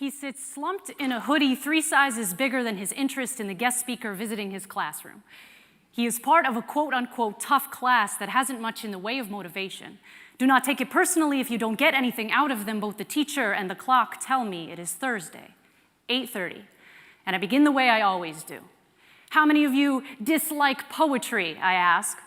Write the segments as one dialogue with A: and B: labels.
A: He sits slumped in a hoodie 3 sizes bigger than his interest in the guest speaker visiting his classroom. He is part of a quote-unquote tough class that hasn't much in the way of motivation. Do not take it personally if you don't get anything out of them. Both the teacher and the clock tell me it is Thursday, 8:30, and I begin the way I always do. How many of you dislike poetry, I ask.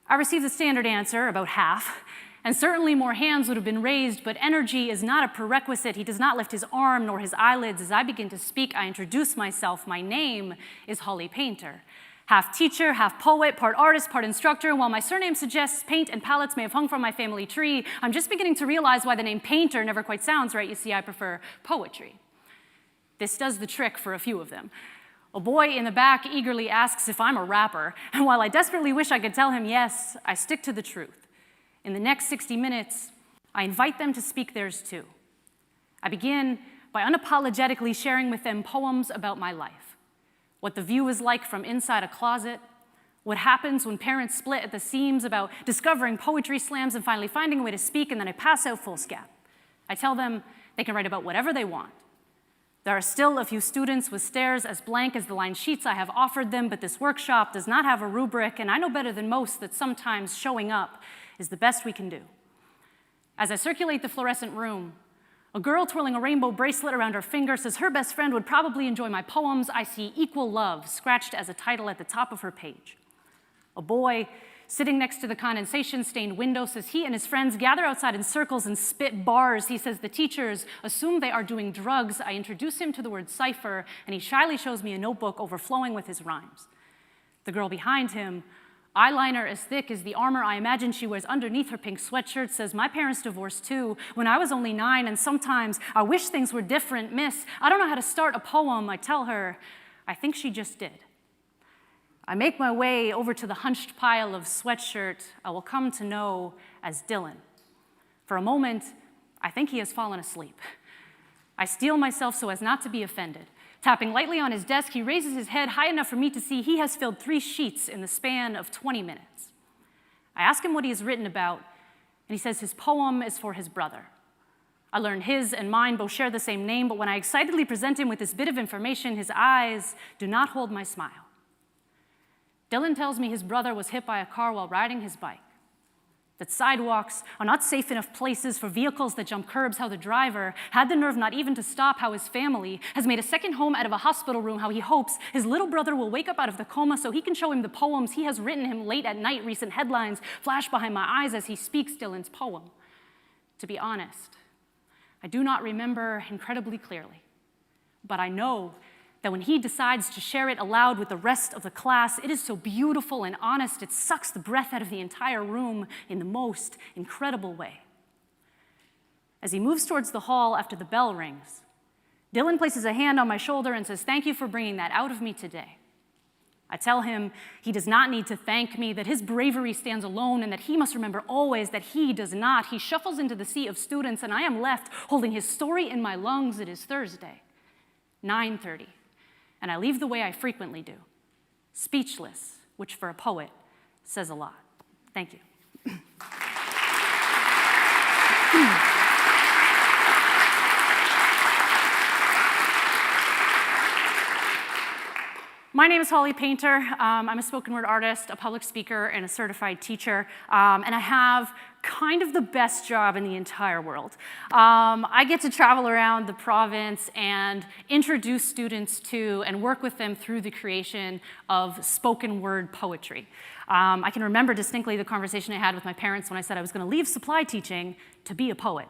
A: I receive the standard answer, about half, and certainly more hands would have been raised, but energy is not a prerequisite. He does not lift his arm nor his eyelids. As I begin to speak, I introduce myself. My name is Holly Painter. Half teacher, half poet, part artist, part instructor. While my surname suggests paint and palettes may have hung from my family tree, I'm just beginning to realize why the name Painter never quite sounds right. You see, I prefer poetry. This does the trick for a few of them. A boy in the back eagerly asks if I'm a rapper, and while I desperately wish I could tell him yes, I stick to the truth. In the next 60 minutes, I invite them to speak theirs too. I begin by unapologetically sharing with them poems about my life, what the view is like from inside a closet, what happens when parents split at the seams about discovering poetry slams and finally finding a way to speak, and then I pass out full scat. I tell them they can write about whatever they want. There are still a few students with stares as blank as the line sheets I have offered them, but this workshop does not have a rubric, and I know better than most that sometimes showing up is the best we can do. As I circulate the fluorescent room, a girl twirling a rainbow bracelet around her finger says her best friend would probably enjoy my poems. I see Equal Love scratched as a title at the top of her page. A boy sitting next to the condensation-stained window says he and his friends gather outside in circles and spit bars. He says the teachers assume they are doing drugs. I introduce him to the word cipher, and he shyly shows me a notebook overflowing with his rhymes. The girl behind him, eyeliner as thick as the armor I imagine she wears underneath her pink sweatshirt, says, my parents divorced too when I was only 9, and sometimes I wish things were different. Miss, I don't know how to start a poem. I tell her, I think she just did. I make my way over to the hunched pile of sweatshirt I will come to know as Dylan. For a moment, I think he has fallen asleep. I steel myself so as not to be offended. Tapping lightly on his desk, he raises his head high enough for me to see he has filled 3 sheets in the span of 20 minutes. I ask him what he has written about, and he says his poem is for his brother. I learn his and mine both share the same name, but when I excitedly present him with this bit of information, his eyes do not hold my smile. Dylan tells me his brother was hit by a car while riding his bike, that sidewalks are not safe enough places for vehicles that jump curbs, how the driver had the nerve not even to stop, how his family has made a second home out of a hospital room, how he hopes his little brother will wake up out of the coma so he can show him the poems he has written him late at night. Recent headlines flash behind my eyes as he speaks Dylan's poem. To be honest, I do not remember incredibly clearly, but I know that when he decides to share it aloud with the rest of the class, it is so beautiful and honest, it sucks the breath out of the entire room in the most incredible way. As he moves towards the hall after the bell rings, Dylan places a hand on my shoulder and says, thank you for bringing that out of me today. I tell him he does not need to thank me, that his bravery stands alone, and that he must remember always that he does not. He shuffles into the sea of students, and I am left holding his story in my lungs. It is Thursday, 9:30. And I leave the way I frequently do, speechless, which for a poet says a lot. Thank you. My name is Holly Painter. I'm a spoken word artist, a public speaker, and a certified teacher. And I have kind of the best job in the entire world. I get to travel around the province and introduce students to and work with them through the creation of spoken word poetry. I can remember distinctly the conversation I had with my parents when I said I was going to leave supply teaching to be a poet.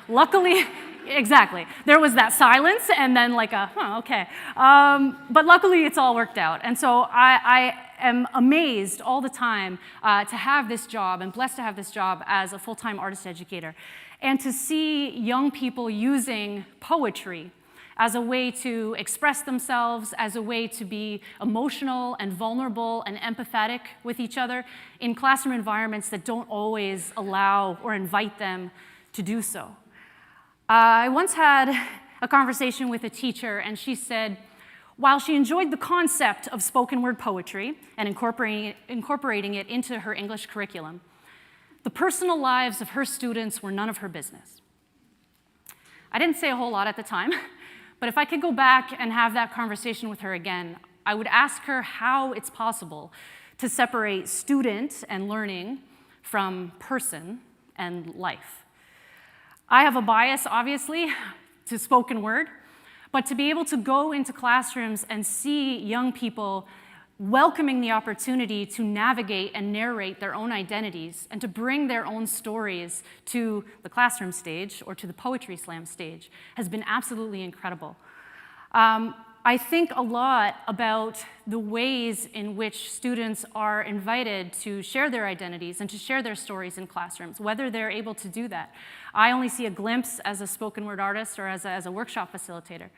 A: Luckily, exactly, there was that silence and then like a, okay. But luckily it's all worked out. And so I am amazed all the time to have this job and blessed to have this job as a full-time artist educator and to see young people using poetry as a way to express themselves, as a way to be emotional and vulnerable and empathetic with each other in classroom environments that don't always allow or invite them to do so. I once had a conversation with a teacher, and she said, while she enjoyed the concept of spoken word poetry and incorporating it into her English curriculum, the personal lives of her students were none of her business. I didn't say a whole lot at the time, but if I could go back and have that conversation with her again, I would ask her how it's possible to separate student and learning from person and life. I have a bias, obviously, to spoken word, but to be able to go into classrooms and see young people welcoming the opportunity to navigate and narrate their own identities and to bring their own stories to the classroom stage or to the poetry slam stage has been absolutely incredible. I think a lot about the ways in which students are invited to share their identities and to share their stories in classrooms, whether they're able to do that. I only see a glimpse as a spoken word artist or as a workshop facilitator.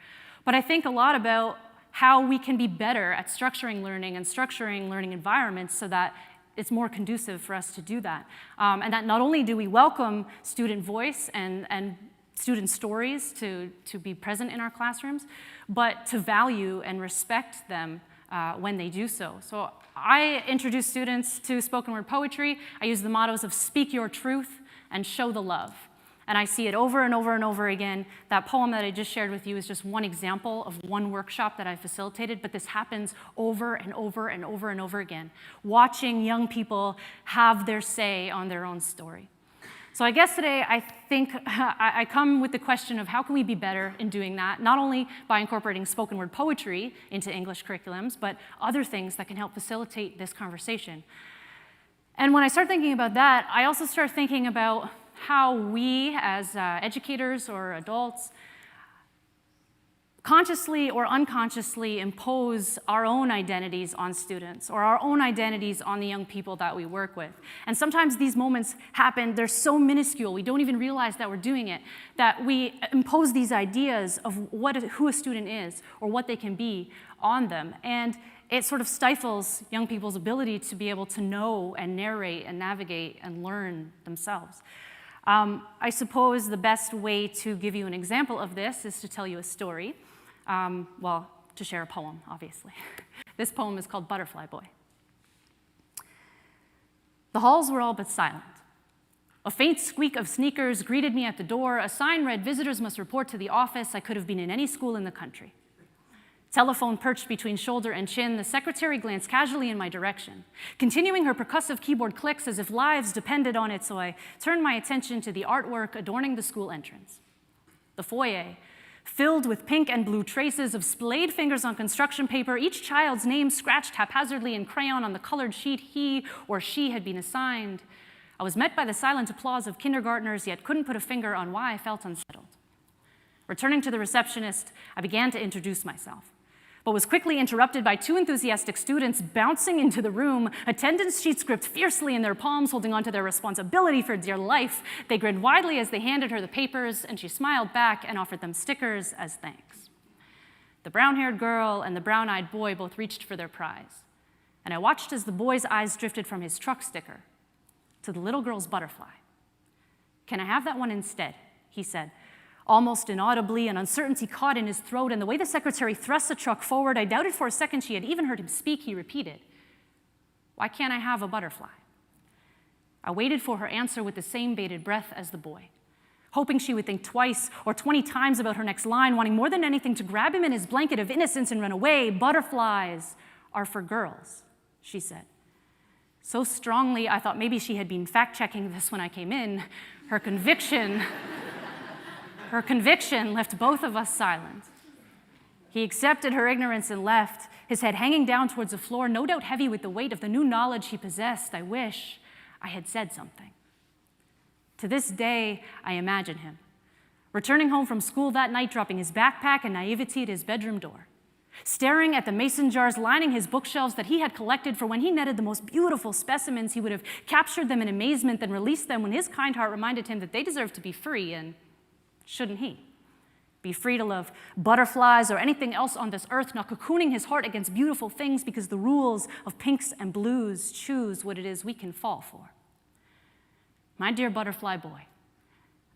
A: But I think a lot about how we can be better at structuring learning and structuring learning environments so that it's more conducive for us to do that. And that not only do we welcome student voice and student stories to be present in our classrooms, but to value and respect them when they do so. So I introduce students to spoken word poetry. I use the mottos of speak your truth and show the love. And I see it over and over and over again. That poem that I just shared with you is just one example of one workshop that I facilitated, but this happens over and over and over and over again, watching young people have their say on their own story. So I guess today I think I come with the question of how can we be better in doing that, not only by incorporating spoken word poetry into English curriculums, but other things that can help facilitate this conversation. And when I start thinking about that, I also start thinking about how we as educators or adults consciously or unconsciously impose our own identities on students or our own identities on the young people that we work with. And sometimes these moments happen, they're so minuscule, we don't even realize that we're doing it, that we impose these ideas of who a student is or what they can be on them. And it sort of stifles young people's ability to be able to know and narrate and navigate and learn themselves. I suppose the best way to give you an example of this is to tell you a story. Well, to share a poem, obviously. This poem is called Butterfly Boy. The halls were all but silent. A faint squeak of sneakers greeted me at the door. A sign read, "Visitors must report to the office." I could have been in any school in the country. Telephone perched between shoulder and chin, the secretary glanced casually in my direction, continuing her percussive keyboard clicks as if lives depended on it, so I turned my attention to the artwork adorning the school entrance. The foyer, filled with pink and blue traces of splayed fingers on construction paper, each child's name scratched haphazardly in crayon on the colored sheet he or she had been assigned. I was met by the silent applause of kindergartners, yet couldn't put a finger on why I felt unsettled. Returning to the receptionist, I began to introduce myself, but was quickly interrupted by two enthusiastic students bouncing into the room, attendance sheets gripped fiercely in their palms, holding on to their responsibility for dear life. They grinned widely as they handed her the papers, and she smiled back and offered them stickers as thanks. The brown-haired girl and the brown-eyed boy both reached for their prize, and I watched as the boy's eyes drifted from his truck sticker to the little girl's butterfly. "Can I have that one instead?" he said. Almost inaudibly, an uncertainty caught in his throat, and the way the secretary thrust the truck forward, I doubted for a second she had even heard him speak. He repeated, "Why can't I have a butterfly?" I waited for her answer with the same bated breath as the boy, hoping she would think twice or 20 times about her next line, wanting more than anything to grab him in his blanket of innocence and run away. "Butterflies are for girls," she said. So strongly, I thought maybe she had been fact-checking this when I came in. Her conviction left both of us silent. He accepted her ignorance and left, his head hanging down towards the floor, no doubt heavy with the weight of the new knowledge he possessed. I wish I had said something. To this day, I imagine him, returning home from school that night, dropping his backpack and naivety at his bedroom door, staring at the mason jars lining his bookshelves that he had collected for when he netted the most beautiful specimens. He would have captured them in amazement, then released them when his kind heart reminded him that they deserved to be free, and shouldn't he be free to love butterflies or anything else on this earth, not cocooning his heart against beautiful things because the rules of pinks and blues choose what it is we can fall for? My dear butterfly boy,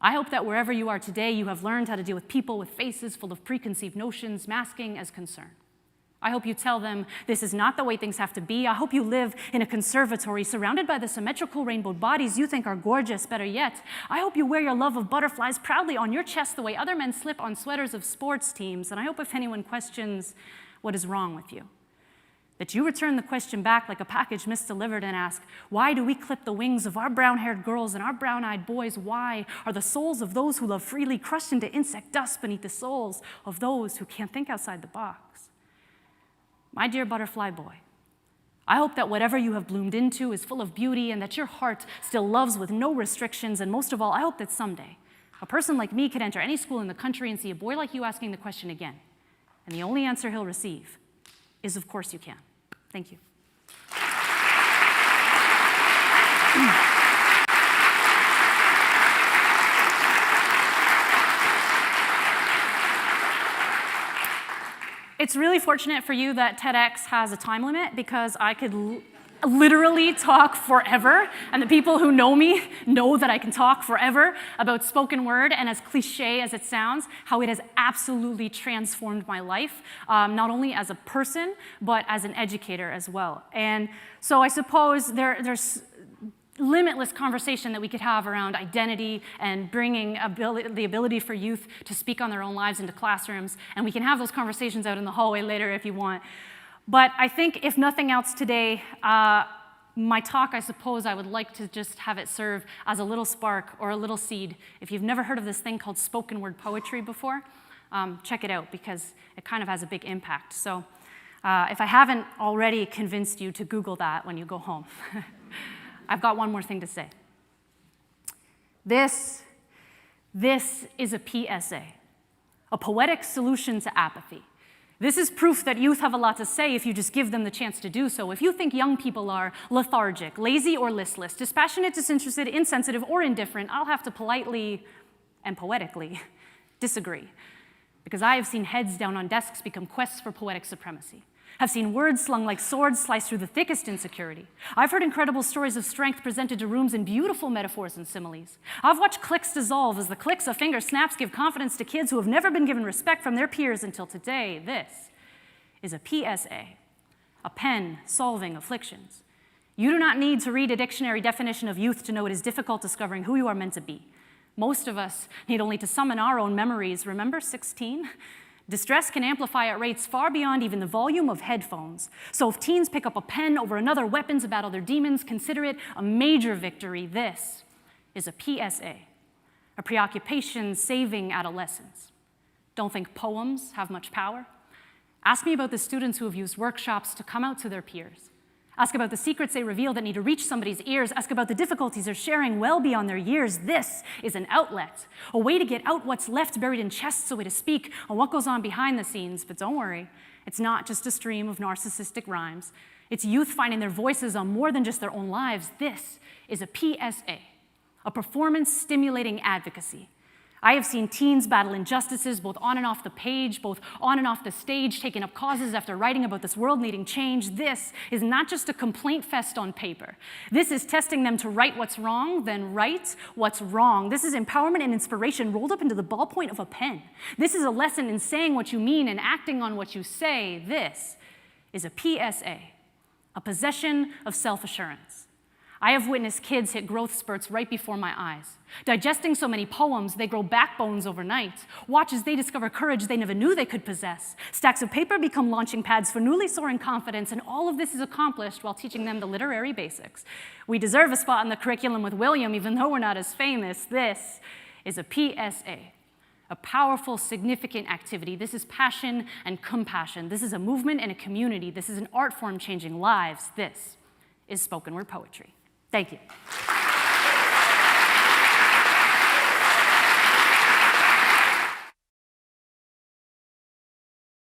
A: I hope that wherever you are today, you have learned how to deal with people with faces full of preconceived notions masking as concern. I hope you tell them this is not the way things have to be. I hope you live in a conservatory surrounded by the symmetrical rainbowed bodies you think are gorgeous. Better yet, I hope you wear your love of butterflies proudly on your chest the way other men slip on sweaters of sports teams. And I hope if anyone questions what is wrong with you, that you return the question back like a package misdelivered and ask, why do we clip the wings of our brown-haired girls and our brown-eyed boys? Why are the souls of those who love freely crushed into insect dust beneath the souls of those who can't think outside the box? My dear butterfly boy, I hope that whatever you have bloomed into is full of beauty and that your heart still loves with no restrictions. And most of all, I hope that someday a person like me could enter any school in the country and see a boy like you asking the question again. And the only answer he'll receive is, of course you can. Thank you. It's really fortunate for you that TEDx has a time limit because I could literally talk forever, and the people who know me know that I can talk forever about spoken word, and as cliche as it sounds, how it has absolutely transformed my life, not only as a person, but as an educator as well. And so I suppose there's limitless conversation that we could have around identity and bringing the ability for youth to speak on their own lives into classrooms, and we can have those conversations out in the hallway later if you want. But I think if nothing else today, my talk, I suppose I would like to just have it serve as a little spark or a little seed. If you've never heard of this thing called spoken word poetry before, check it out because it kind of has a big impact. So if I haven't already convinced you to Google that when you go home, I've got one more thing to say. This is a PSA, a poetic solution to apathy. This is proof that youth have a lot to say if you just give them the chance to do so. If you think young people are lethargic, lazy or listless, dispassionate, disinterested, insensitive, or indifferent, I'll have to politely and poetically disagree. Because I have seen heads down on desks become quests for poetic supremacy. I've seen words slung like swords slice through the thickest insecurity. I've heard incredible stories of strength presented to rooms in beautiful metaphors and similes. I've watched clicks dissolve as the clicks of finger snaps give confidence to kids who have never been given respect from their peers until today. This is a PSA, a pen solving afflictions. You do not need to read a dictionary definition of youth to know it is difficult discovering who you are meant to be. Most of us need only to summon our own memories. Remember 16? Distress can amplify at rates far beyond even the volume of headphones. So if teens pick up a pen over another weapon to battle their demons, consider it a major victory. This is a PSA, a preoccupation saving adolescence. Don't think poems have much power? Ask me about the students who have used workshops to come out to their peers. Ask about the secrets they reveal that need to reach somebody's ears. Ask about the difficulties they're sharing well beyond their years. This is an outlet, a way to get out what's left buried in chests, a way to speak on what goes on behind the scenes. But don't worry, it's not just a stream of narcissistic rhymes. It's youth finding their voices on more than just their own lives. This is a PSA, a performance-stimulating advocacy. I have seen teens battle injustices both on and off the page, both on and off the stage, taking up causes after writing about this world needing change. This is not just a complaint fest on paper. This is testing them to right what's wrong, then right what's wrong. This is empowerment and inspiration rolled up into the ballpoint of a pen. This is a lesson in saying what you mean and acting on what you say. This is a PSA, a possession of self-assurance. I have witnessed kids hit growth spurts right before my eyes. Digesting so many poems, they grow backbones overnight. Watch as they discover courage they never knew they could possess. Stacks of paper become launching pads for newly soaring confidence, and all of this is accomplished while teaching them the literary basics. We deserve a spot in the curriculum with William, even though we're not as famous. This is a PSA, a powerful, significant activity. This is passion and compassion. This is a movement and a community. This is an art form changing lives. This is spoken word poetry. Thank you.